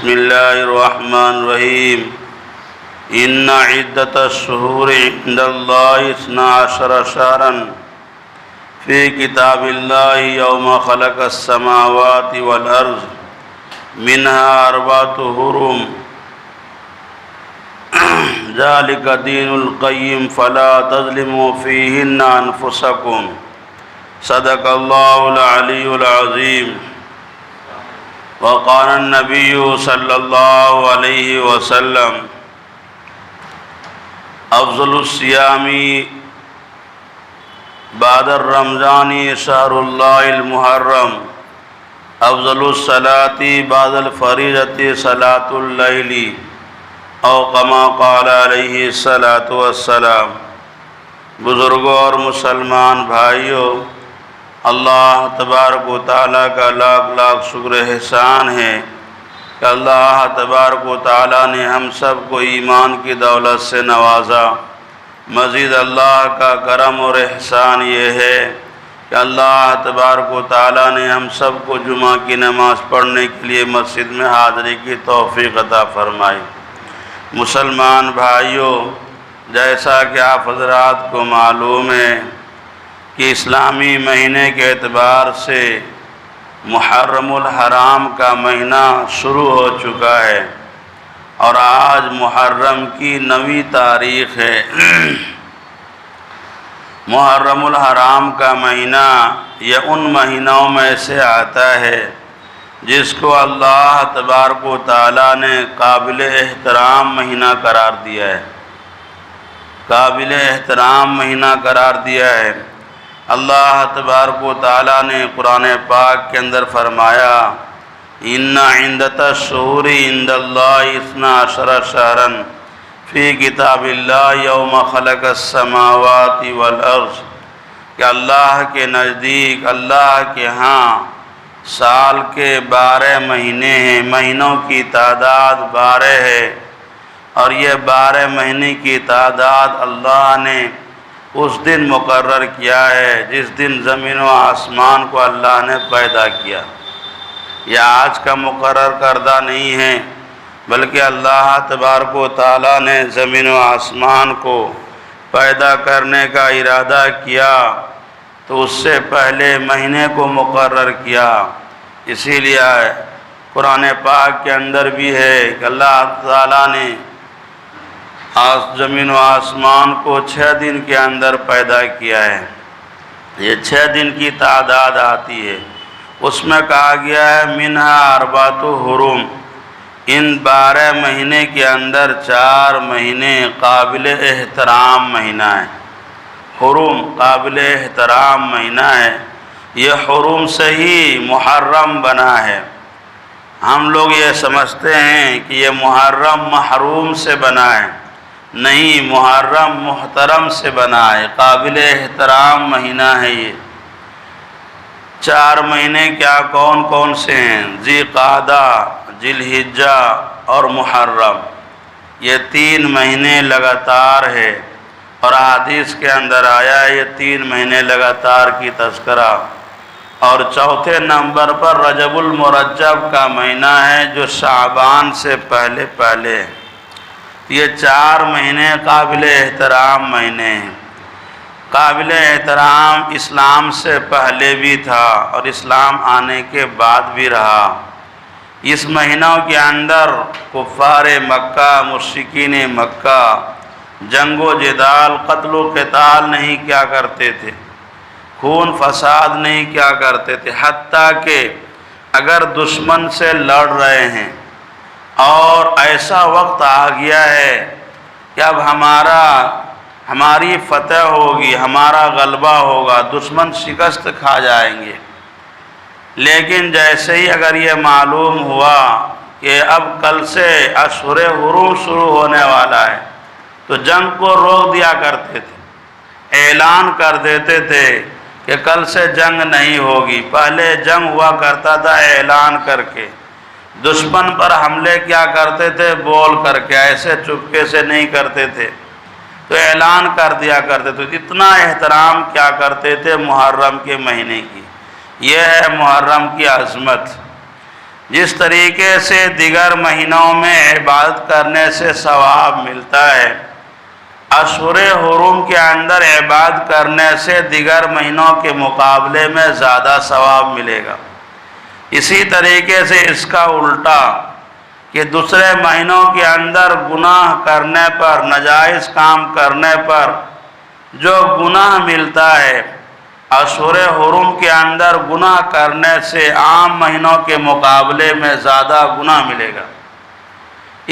بسم الله الرحمن الرحيم إن عدة الشهور عند الله 12 شهرا في كتاب الله يوم خلق السماوات والأرض منها 4 حرم ذلك دين القيم فلا تظلموا فيهن أنفسكم صدق الله العلي العظيم وقال النبي صلى الله عليه وسلم افضل الصيام بعد الرمضان شهر الله المحرم افضل الصلاة بعد الفریضة صلاة الليل او كما قال علیہ الصلاۃ والسلام۔ بزرگوں اور مسلمان بھائیوں، اللہ تبارک و تعالیٰ کا لاکھ لاکھ شکر احسان ہے کہ اللہ تبارک و تعالیٰ نے ہم سب کو ایمان کی دولت سے نوازا۔ مزید اللہ کا کرم اور احسان یہ ہے کہ اللہ تبارک و تعالیٰ نے ہم سب کو جمعہ کی نماز پڑھنے کے لیے مسجد میں حاضری کی توفیق عطا فرمائی۔ مسلمان بھائیوں، جیسا کہ آپ حضرات کو معلوم ہے کہ اسلامی مہینے کے اعتبار سے محرم الحرام کا مہینہ شروع ہو چکا ہے اور آج محرم کی 9ویں تاریخ ہے۔ محرم الحرام کا مہینہ یہ ان مہینوں میں سے آتا ہے جس کو اللہ تبارک و تعالیٰ نے قابل احترام مہینہ قرار دیا ہے، قابل احترام مہینہ قرار دیا ہے۔ اللہ تبارک و تعالیٰ نے قرآن پاک کے اندر فرمایا ان عدۃ الشہور عند اللہ 12 شہرا فی کتاب اللہ یوم خلق السماوات والارض، کہ اللہ کے نزدیک، اللہ کے ہاں سال کے 12 مہینے ہیں، مہینوں کی تعداد 12 ہے، اور یہ 12 مہینے کی تعداد اللہ نے اس دن مقرر کیا ہے جس دن زمین و آسمان کو اللہ نے پیدا کیا۔ یہ آج کا مقرر کردہ نہیں ہے، بلکہ اللہ تبارک و تعالیٰ نے زمین و آسمان کو پیدا کرنے کا ارادہ کیا تو اس سے پہلے مہینے کو مقرر کیا۔ اسی لیے قرآن پاک کے اندر بھی ہے کہ اللہ تعالیٰ نے زمین و آسمان کو 6 دن کے اندر پیدا کیا ہے۔ یہ 6 دن کی تعداد آتی ہے، اس میں کہا گیا ہے منہا 4 حرم، ان 12 مہینے کے اندر 4 مہینے قابل احترام مہینہ ہے۔ حرم قابل احترام مہینہ ہے، یہ حرم سے ہی محرم بنا ہے۔ ہم لوگ یہ سمجھتے ہیں کہ یہ محرم محروم سے بنا ہے، نہیں، محرم محترم سے بنا ہے، قابل احترام مہینہ ہے۔ یہ 4 مہینے کیا کون کون سے ہیں؟ ذی قعدہ، ذی الحجہ اور محرم، یہ 3 مہینے لگاتار ہے، اور حدیث کے اندر آیا ہے یہ 3 مہینے لگاتار کی تذکرہ۔ اور چوتھے نمبر پر رجب المرجب کا مہینہ ہے جو شعبان سے پہلے ہے۔ یہ 4 مہینے قابل احترام مہینے ہیں۔ قابل احترام اسلام سے پہلے بھی تھا اور اسلام آنے کے بعد بھی رہا۔ اس مہینوں کے اندر کفار مکہ، مشرکین مکہ جنگ و جدال، قتل و قتال نہیں کیا کرتے تھے، خون فساد نہیں کیا کرتے تھے، حتیٰ کہ اگر دشمن سے لڑ رہے ہیں اور ایسا وقت آ گیا ہے کہ اب ہماری فتح ہوگی، ہمارا غلبہ ہوگا، دشمن شکست کھا جائیں گے، لیکن جیسے ہی اگر یہ معلوم ہوا کہ اب کل سے اشہر حرم شروع ہونے والا ہے تو جنگ کو روک دیا کرتے تھے، اعلان کر دیتے تھے کہ کل سے جنگ نہیں ہوگی۔ پہلے جنگ ہوا کرتا تھا اعلان کر کے، دشمن پر حملے کیا کرتے تھے؟ بول کر کے، ایسے چپکے سے نہیں کرتے تھے، تو اعلان کر دیا کرتے تھے۔ اتنا احترام کیا کرتے تھے محرم کے مہینے کی۔ یہ ہے محرم کی عظمت۔ جس طریقے سے دیگر مہینوں میں عبادت کرنے سے ثواب ملتا ہے، اشہر حرم کے اندر عبادت کرنے سے دیگر مہینوں کے مقابلے میں زیادہ ثواب ملے گا۔ اسی طریقے سے اس کا الٹا کہ دوسرے مہینوں کے اندر گناہ کرنے پر، ناجائز کام کرنے پر جو گناہ ملتا ہے، اشہر حرم کے اندر گناہ کرنے سے عام مہینوں کے مقابلے میں زیادہ گناہ ملے گا۔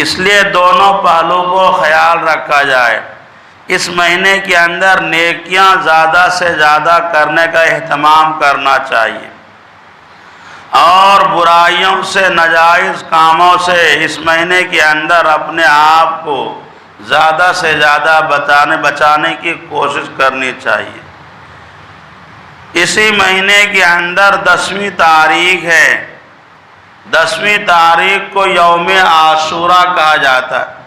اس لیے دونوں پہلو کو خیال رکھا جائے۔ اس مہینے کے اندر نیکیاں زیادہ سے زیادہ کرنے کا اہتمام کرنا چاہیے، اور برائیوں سے، ناجائز کاموں سے اس مہینے کے اندر اپنے آپ کو زیادہ سے زیادہ بچانے کی کوشش کرنی چاہیے۔ اسی مہینے کے اندر 10ویں تاریخ ہے۔ 10ویں تاریخ کو یوم عاشورہ کہا جاتا ہے۔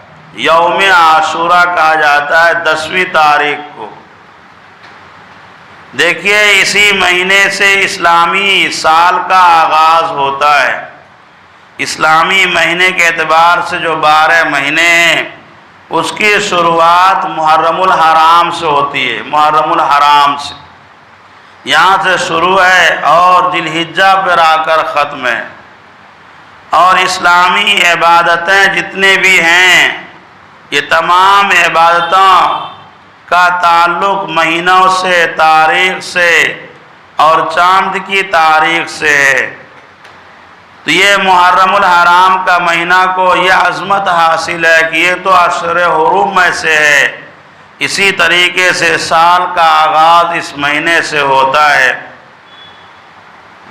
یوم عاشورہ کہا جاتا ہے 10ویں تاریخ کو۔ دیکھیے، اسی مہینے سے اسلامی سال کا آغاز ہوتا ہے۔ اسلامی مہینے کے اعتبار سے جو 12 مہینے ہیں، اس کی شروعات محرم الحرام سے ہوتی ہے۔ محرم الحرام سے یہاں سے شروع ہے اور ذی الحجہ پر آ کر ختم ہے۔ اور اسلامی عبادتیں جتنے بھی ہیں، یہ تمام عبادتوں کا تعلق مہینوں سے، تاریخ سے اور چاند کی تاریخ سے ہے۔ تو یہ محرم الحرام کا مہینہ کو یہ عظمت حاصل ہے کہ یہ تو اشہر حرم میں سے ہے۔ اسی طریقے سے سال کا آغاز اس مہینے سے ہوتا ہے۔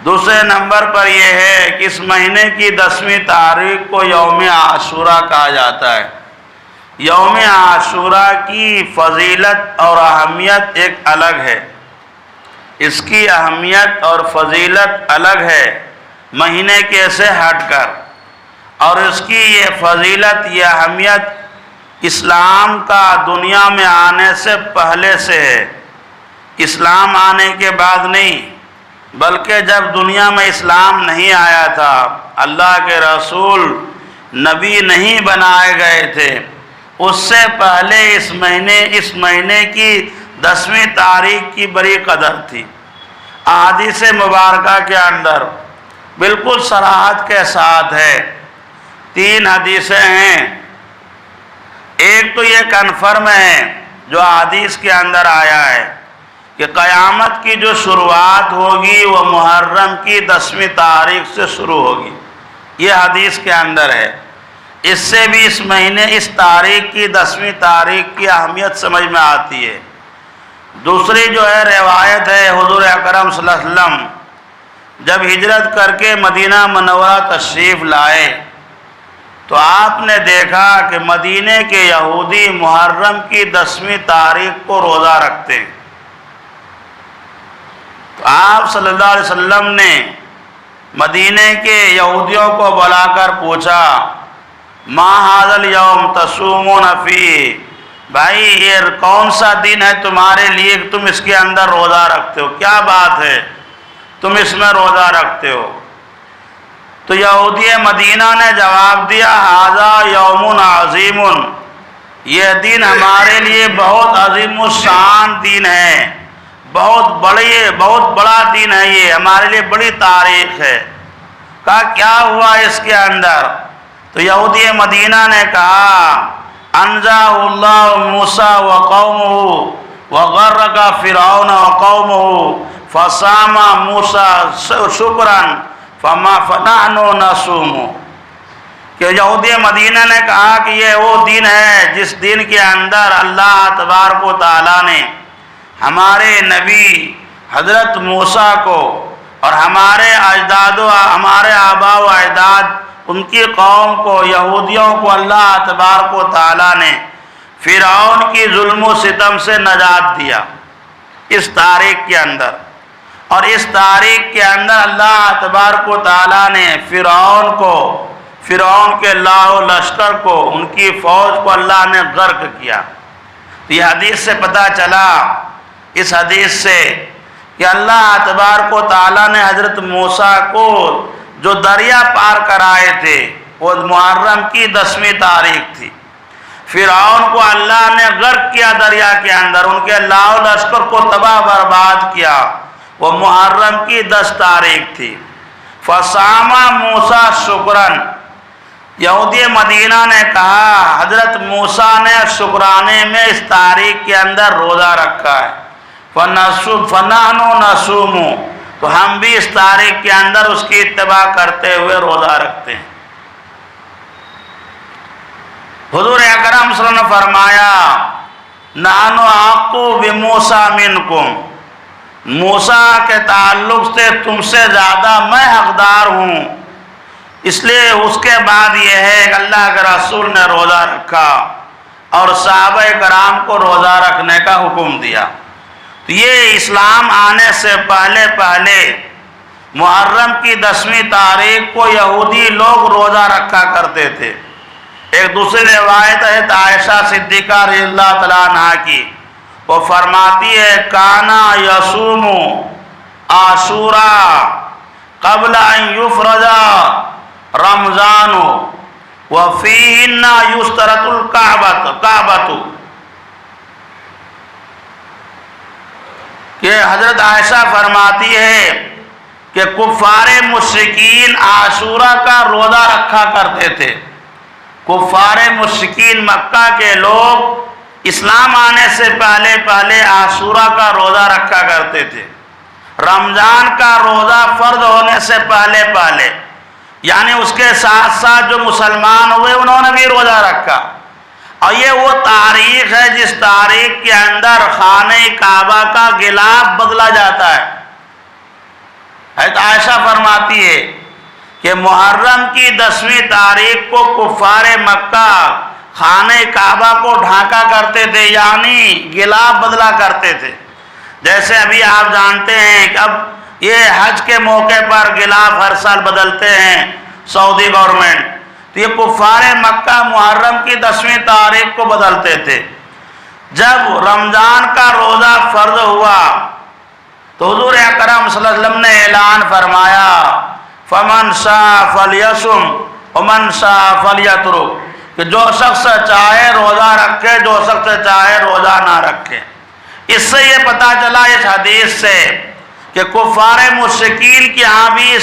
دوسرے نمبر پر یہ ہے کہ اس مہینے کی 10ویں تاریخ کو یوم عاشورہ کہا جاتا ہے۔ یوم عاشورہ کی فضیلت اور اہمیت ایک الگ ہے۔ اس کی اہمیت اور فضیلت الگ ہے مہینے کے سے ہٹ کر، اور اس کی یہ فضیلت، یہ اہمیت اسلام کا دنیا میں آنے سے پہلے سے ہے۔ اسلام آنے کے بعد نہیں، بلکہ جب دنیا میں اسلام نہیں آیا تھا، اللہ کے رسول نبی نہیں بنائے گئے تھے، اس سے پہلے اس مہینے کی 10ویں تاریخ کی بڑی قدر تھی۔ احادیث مبارکہ کے اندر بالکل صراحت کے ساتھ ہے۔ 3 حدیثیں ہیں۔ ایک تو یہ کنفرم ہے جو حدیث کے اندر آیا ہے کہ قیامت کی جو شروعات ہوگی وہ محرم کی 10ویں تاریخ سے شروع ہوگی۔ یہ حدیث کے اندر ہے۔ اس سے بھی اس مہینے، اس تاریخ کی 10ویں تاریخ کی اہمیت سمجھ میں آتی ہے۔ دوسری جو ہے روایت ہے، حضور اکرم صلی اللہ علیہ وسلم جب ہجرت کر کے مدینہ منورہ تشریف لائے تو آپ نے دیکھا کہ مدینے کے یہودی محرم کی 10ویں تاریخ کو روزہ رکھتے ہیں۔ تو آپ صلی اللہ علیہ وسلم نے مدینے کے یہودیوں کو بلا کر پوچھا، ما ھذا الیوم تصومون فیہ، بھائی یہ کون سا دن ہے تمہارے لیے کہ تم اس کے اندر روزہ رکھتے ہو؟ کیا بات ہے تم اس میں روزہ رکھتے ہو؟ تو یہودی مدینہ نے جواب دیا، ھذا یوم عظیم، یہ دن ہمارے لیے بہت عظیم الشان دن ہے، بہت بڑا دن ہے، یہ ہمارے لیے بڑی تاریخ ہے۔ کہا کیا ہوا اس کے اندر؟ تو یہودی مدینہ نے کہا، انجا اللہ موسیٰ وقومہ وغرق فرعون وقومہ فصام موسیٰ شکراً فنحن نصوم، کہ یہودی مدینہ نے کہا کہ یہ وہ دن ہے جس دن کے اندر اللہ تبارک و تعالیٰ نے ہمارے نبی حضرت موسیٰ کو اور ہمارے آباء و اجداد، ان کی قوم کو، یہودیوں کو اللہ تبارک و تعالیٰ نے فرعون کی ظلم و ستم سے نجات دیا اس تاریخ کے اندر۔ اور اس تاریخ کے اندر اللہ تبارک و تعالیٰ نے فرعون کے لاؤ لشکر کو، ان کی فوج کو اللہ نے غرق کیا۔ یہ حدیث سے پتہ چلا، اس حدیث سے، کہ اللہ تبارک و تعالیٰ نے حضرت موسیٰ کو جو دریا پار کر آئے تھے وہ محرم کی 10ویں تاریخ تھی۔ فرعون کو اللہ نے غرق کیا دریا کے اندر، ان کے لاؤ لشکر کو تباہ برباد کیا، وہ محرم کی 10 تاریخ تھی۔ فصام موسیٰ شکرن، یہودی مدینہ نے کہا حضرت موسیٰ نے شکرانے میں اس تاریخ کے اندر روزہ رکھا ہے، فَنَحْنُ نَصُومُ، تو ہم بھی اس تاریخ کے اندر اس کی اتباع کرتے ہوئے روزہ رکھتے ہیں۔ حضور اکرم صلی اللہ علیہ وسلم نے فرمایا نَحْنُ أَحَقُّ بِمُوسَىٰ مِنْكُمْ، موسیٰ کے تعلق سے تم سے زیادہ میں حقدار ہوں، اس لیے اس کے بعد یہ ہے کہ اللہ کے رسول نے روزہ رکھا اور صحابہ کرام کو روزہ رکھنے کا حکم دیا۔ تو یہ اسلام آنے سے پہلے محرم کی 10ویں تاریخ کو یہودی لوگ روزہ رکھا کرتے تھے۔ ایک دوسری روایت ہے عائشہ صدیقہ رضی اللہ تعالیٰ عنہا کی، وہ فرماتی ہے کانا یصوم عاشوراء قبل ان یفرض رمضان وفیہن یشترط الکعبۃ، کہ حضرت عائشہ فرماتی ہے کہ کفار مشرکین عاشورہ کا روزہ رکھا کرتے تھے۔ کفار مشرکین مکہ کے لوگ اسلام آنے سے پہلے عاشورہ کا روزہ رکھا کرتے تھے۔ رمضان کا روزہ فرض ہونے سے پہلے یعنی اس کے ساتھ ساتھ جو مسلمان ہوئے انہوں نے بھی روزہ رکھا، اور یہ وہ تاریخ ہے جس تاریخ کے اندر خانہ کعبہ کا غلاف بدلا جاتا ہے۔ حضرت عائشہ فرماتی ہے کہ محرم کی 10ویں تاریخ کو کفار مکہ خانہ کعبہ کو ڈھانکا کرتے تھے، یعنی غلاف بدلا کرتے تھے۔ جیسے ابھی آپ جانتے ہیں کہ اب یہ حج کے موقع پر غلاف ہر سال بدلتے ہیں سعودی گورنمنٹ، تو یہ کفار مکہ محرم کی 10ویں تاریخ کو بدلتے تھے۔ جب رمضان کا روزہ فرض ہوا تو حضور اکرم صلی اللہ علیہ وسلم نے اعلان فرمایا فَمَنْ شَاءَ فَلْيَصُمْ وَمَنْ شَاءَ فَلْيَتْرُكْ، کہ جو شخص چاہے روزہ رکھے، جو شخص چاہے روزہ نہ رکھے۔ اس سے یہ پتہ چلا اس حدیث سے کہ کفار مشرکین کی ہاں بھی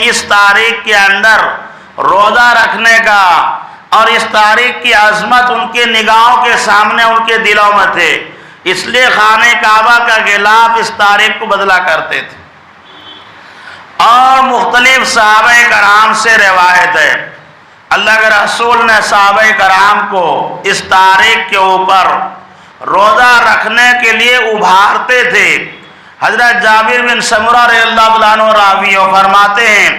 اس تاریخ کے اندر روزہ رکھنے کا اور اس تاریخ کی عظمت ان کے نگاہوں کے سامنے ان کے دلوں میں تھے، اس لیے خانہ کعبہ کا غلاف اس تاریخ کو بدلا کرتے تھے۔ اور مختلف صحابہ کرام سے روایت ہے اللہ کے رسول نے صحابہ کرام کو اس تاریخ کے اوپر روزہ رکھنے کے لیے ابھارتے تھے۔ حضرت جابر بن سمرہ رضی اللہ عنہ راوی فرماتے ہیں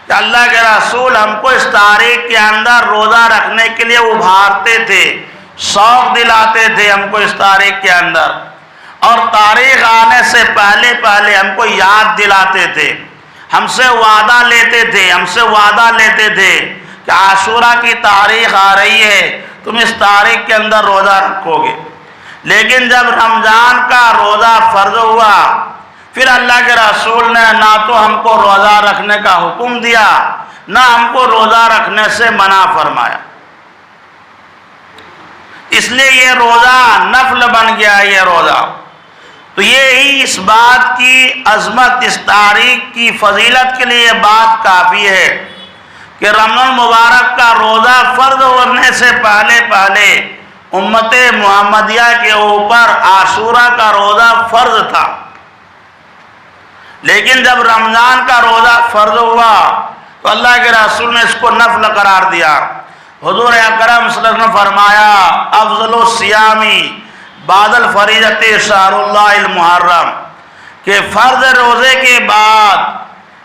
کہ اللہ کے رسول ہم کو اس تاریخ کے اندر روزہ رکھنے کے لیے ابھارتے تھے، شوق دلاتے تھے ہم کو اس تاریخ کے اندر، اور تاریخ آنے سے پہلے ہم کو یاد دلاتے تھے، ہم سے وعدہ لیتے تھے کہ عاشورہ کی تاریخ آ رہی ہے، تم اس تاریخ کے اندر روزہ رکھو گے۔ لیکن جب رمضان کا روزہ فرض ہوا پھر اللہ کے رسول نے نہ تو ہم کو روزہ رکھنے کا حکم دیا نہ ہم کو روزہ رکھنے سے منع فرمایا۔ اس لیے یہ روزہ نفل بن گیا یہ روزہ۔ تو یہی اس بات کی عظمت، اس تاریخ کی فضیلت کے لیے یہ بات کافی ہے کہ رمضان المبارک کا روزہ فرض ہونے سے پہلے امت محمدیہ کے اوپر عاشورہ کا روزہ فرض تھا، لیکن جب رمضان کا روزہ فرض ہوا تو اللہ کے رسول نے اس کو نفل قرار دیا۔ حضور اکرم صلی اللہ علیہ وسلم فرمایا افضل الصیام بعد الفریضۃ شہر اللہ المحرم، کہ فرض روزے کے بعد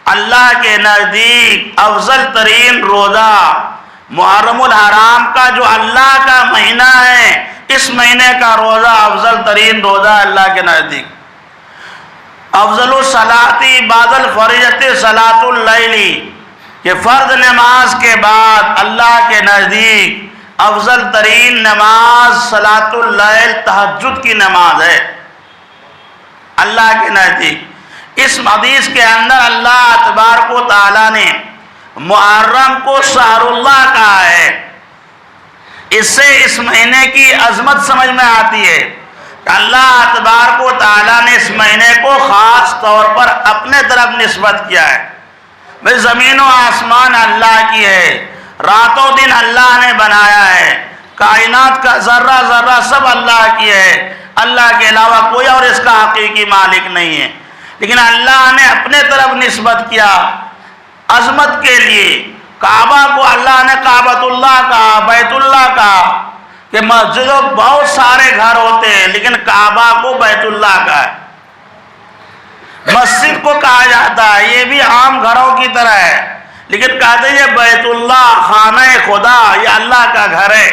اللہ کے نزدیک افضل ترین روزہ محرم الحرام کا جو اللہ کا مہینہ ہے، اس مہینے کا روزہ افضل ترین روزہ اللہ کے نزدیک۔ افضل الصلاۃ بعد الفریضۃ صلاۃ اللیل، کہ فرض نماز کے بعد اللہ کے نزدیک افضل ترین نماز صلاۃ اللیل تہجد کی نماز ہے اللہ کے نزدیک۔ اس حدیث کے اندر اللہ تبارک و تعالیٰ نے محرم کو شہر اللہ کہا ہے، اس سے اس مہینے کی عظمت سمجھ میں آتی ہے کہ اللہ تبارک و تعالیٰ نے اس مہینے کو خاص طور پر اپنے طرف نسبت کیا ہے۔ بھئی زمین و آسمان اللہ کی ہے، رات و دن اللہ نے بنایا ہے، کائنات کا ذرہ ذرہ سب اللہ کی ہے، اللہ کے علاوہ کوئی اور اس کا حقیقی مالک نہیں ہے، لیکن اللہ نے اپنے طرف نسبت کیا عظمت کے لیے۔ کعبہ کو اللہ نے کعبۃ اللہ کہا، بیت اللہ کہا، کہ مسجدوں بہت سارے گھر ہوتے ہیں لیکن کعبہ کو بیت اللہ کا ہے۔ مسجد کو کہا جاتا ہے، یہ بھی عام گھروں کی طرح ہے، لیکن کہتے ہیں یہ بیت اللہ، خانہ خدا، یہ اللہ کا گھر ہے،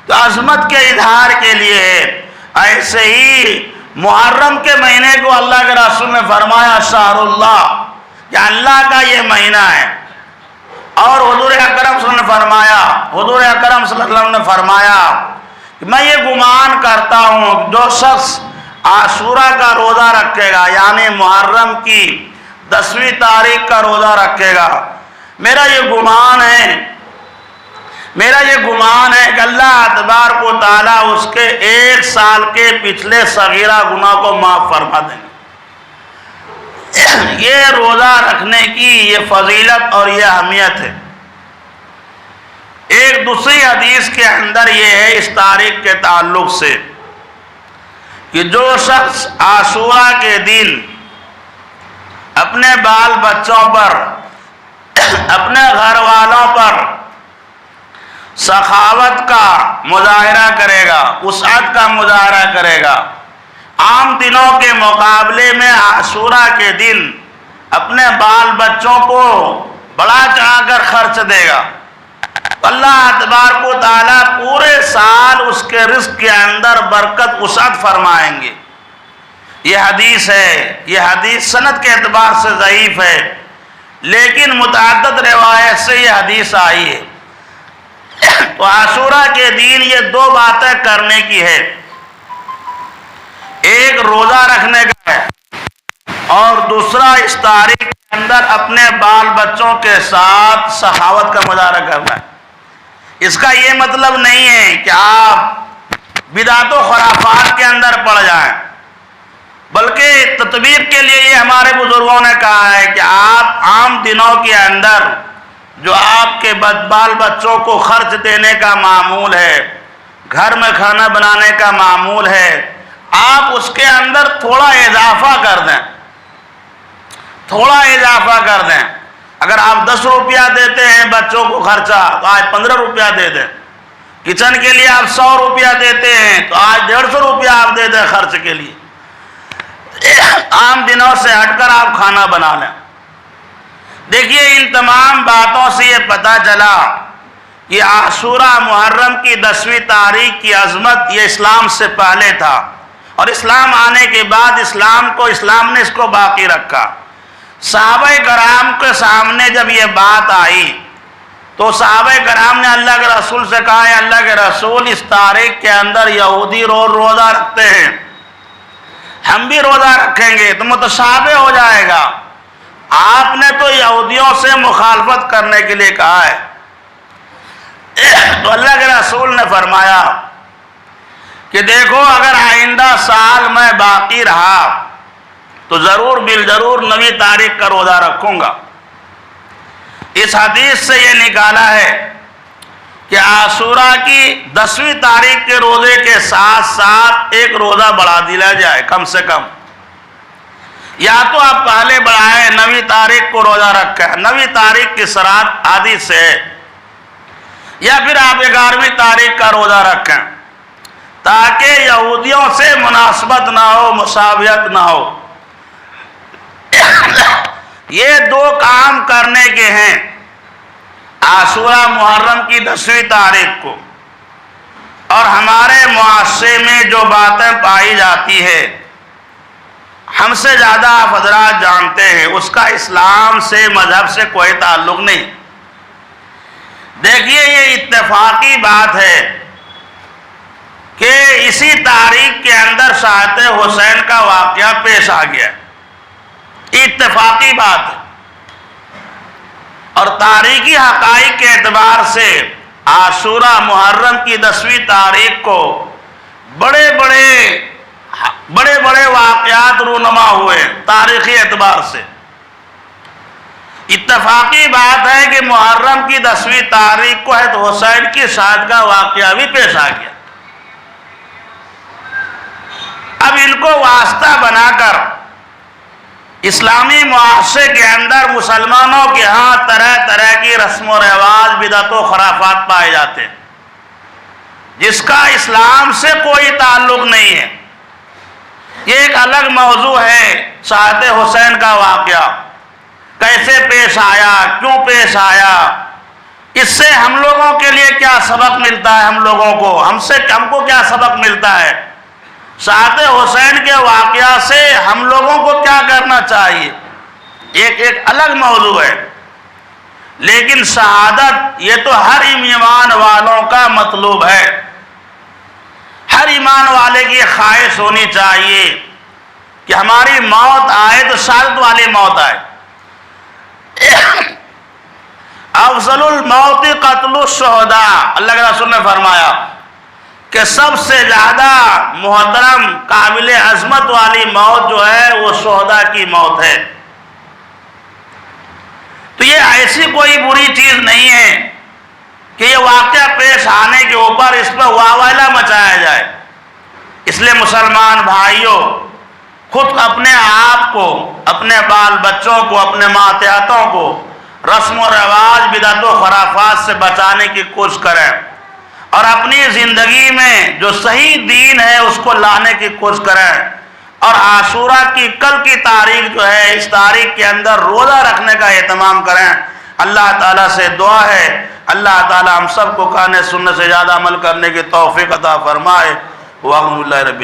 تو عظمت کے اظہار کے لیے ہے۔ ایسے ہی محرم کے مہینے کو اللہ کے رسول نے فرمایا شہر اللہ، کہ اللہ کا یہ مہینہ ہے۔ اور حضور اکرم صلی اللہ علیہ وسلم نے فرمایا، حضور اکرم صلی اللہ علیہ وسلم نے فرمایا کہ میں یہ گمان کرتا ہوں جو شخص عاشورہ کا روزہ رکھے گا، یعنی محرم کی 10ویں تاریخ کا روزہ رکھے گا، میرا یہ گمان ہے کہ اللہ تبارک و تعالیٰ اس کے 1 سال کے پچھلے صغیرہ گناہ کو معاف فرما دیں گے۔ یہ روزہ رکھنے کی یہ فضیلت اور یہ اہمیت ہے۔ ایک دوسری حدیث کے اندر یہ ہے اس تاریخ کے تعلق سے کہ جو شخص عاشورہ کے دن اپنے بال بچوں پر، اپنے گھر والوں پر سخاوت کا مظاہرہ کرے گا، وسعت کا مظاہرہ کرے گا، عام دنوں کے مقابلے میں عاشورہ کے دن اپنے بال بچوں کو بڑا چڑھا کر خرچ دے گا، اللہ تبارک و تعالیٰ پورے سال اس کے رزق کے اندر برکت وسعت فرمائیں گے۔ یہ حدیث ہے، یہ حدیث سند کے اعتبار سے ضعیف ہے، لیکن متعدد روایت سے یہ حدیث آئی ہے۔ تو عاشورہ کے دن یہ 2 باتیں کرنے کی ہے، ایک روزہ رکھنے کا ہے اور دوسرا اس تاریخ کے اندر اپنے بال بچوں کے ساتھ سخاوت کا مظاہرہ کرنا ہے۔ اس کا یہ مطلب نہیں ہے کہ آپ بدعت و خرافات کے اندر پڑ جائیں، بلکہ تطبیق کے لیے یہ ہمارے بزرگوں نے کہا ہے کہ آپ عام دنوں کے اندر جو آپ کے بال بچوں کو خرچ دینے کا معمول ہے، گھر میں کھانا بنانے کا معمول ہے، آپ اس کے اندر تھوڑا اضافہ کر دیں، تھوڑا اضافہ کر دیں۔ اگر آپ 10 روپیہ دیتے ہیں بچوں کو خرچہ تو آج 15 روپیہ دے دیں، کچن کے لیے آپ 100 روپیہ دیتے ہیں تو آج 150 روپیہ آپ دے دیں خرچ کے لیے، عام دنوں سے ہٹ کر آپ کھانا بنا لیں۔ دیکھیے ان تمام باتوں سے یہ پتہ چلا کہ عاشورہ محرم کی 10ویں تاریخ کی عظمت یہ اسلام سے پہلے تھا، اور اسلام آنے کے بعد اسلام نے اس کو باقی رکھا۔ صحابہ کرام کے سامنے جب یہ بات آئی تو صحابہ کرام نے اللہ کے رسول سے کہا ہے اللہ کے رسول اس تاریخ کے اندر یہودی روزہ رکھتے ہیں، ہم بھی روزہ رکھیں گے تو متشابہ ہو جائے گا، آپ نے تو یہودیوں سے مخالفت کرنے کے لیے کہا ہے۔ تو اللہ کے رسول نے فرمایا کہ دیکھو اگر آئندہ سال میں باقی رہا تو ضرور بالضرور 9ویں تاریخ کا روزہ رکھوں گا۔ اس حدیث سے یہ نکالا ہے کہ عاشورہ کی 10ویں تاریخ کے روزے کے ساتھ ساتھ ایک روزہ بڑھا دیا جائے کم سے کم، یا تو آپ پہلے بڑھائیں 9ویں تاریخ کو روزہ رکھیں، 9ویں تاریخ کی سرات عادی سے، یا پھر آپ 11ویں تاریخ کا روزہ رکھیں تاکہ یہودیوں سے مناسبت نہ ہو، مشابہت نہ ہو۔ یہ 2 کام کرنے کے ہیں عاشورہ محرم کی 10ویں تاریخ کو، اور ہمارے معاشرے میں جو باتیں پائی جاتی ہے ہم سے زیادہ آپ حضرات جانتے ہیں، اس کا اسلام سے مذہب سے کوئی تعلق نہیں۔ دیکھیے یہ اتفاقی بات ہے کہ اسی تاریخ کے اندر شہادت حسین کا واقعہ پیش آ گیا، اتفاقی بات ہے۔ اور تاریخی حقائق کے اعتبار سے عاشورہ محرم کی 10ویں تاریخ کو بڑے بڑے واقعات رونما ہوئے تاریخی اعتبار سے۔ اتفاقی بات ہے کہ محرم کی 10ویں تاریخ کو حضرت حسین کی شہادت کا واقعہ بھی پیش آ گیا۔ اب ان کو واسطہ بنا کر اسلامی معاشرے کے اندر مسلمانوں کے ہاں طرح طرح کی رسم و رواج، بدعت و خرافات پائے جاتے ہیں جس کا اسلام سے کوئی تعلق نہیں ہے۔ یہ ایک الگ موضوع ہے شہادت حسین کا واقعہ، کیسے پیش آیا، کیوں پیش آیا، اس سے ہم لوگوں کے لیے کیا سبق ملتا ہے، ہم کو کیا سبق ملتا ہے، شہادت حسین کے واقعہ سے ہم لوگوں کو کیا کرنا چاہیے، ایک الگ موضوع ہے۔ لیکن شہادت یہ تو ہر ایمان والوں کا مطلوب ہے، ہر ایمان والے کی خواہش ہونی چاہیے کہ ہماری موت آئے تو شہادت والی موت آئے۔ افضل الموت قتل الشہداء، اللہ کے رسول نے فرمایا کہ سب سے زیادہ محترم قابل عظمت والی موت جو ہے وہ شہداء کی موت ہے۔ تو یہ ایسی کوئی بری چیز نہیں ہے کہ یہ واقعہ پیش آنے کے اوپر اس پہ واویلا مچایا جائے۔ اس لیے مسلمان بھائیوں، خود اپنے آپ کو، اپنے بال بچوں کو، اپنے ماتحتوں کو رسم و رواج، بدعت و خرافات سے بچانے کی کوشش کریں اور اپنی زندگی میں جو صحیح دین ہے اس کو لانے کی کوشش کریں۔ اور عاشورہ کی کل کی تاریخ جو ہے، اس تاریخ کے اندر روزہ رکھنے کا اہتمام کریں۔ اللہ تعالیٰ سے دعا ہے اللہ تعالیٰ ہم سب کو قرآن سنت سے زیادہ عمل کرنے کی توفیق عطا فرمائے۔ وَأَعُوذُ بِاللَّهِ رَبِّ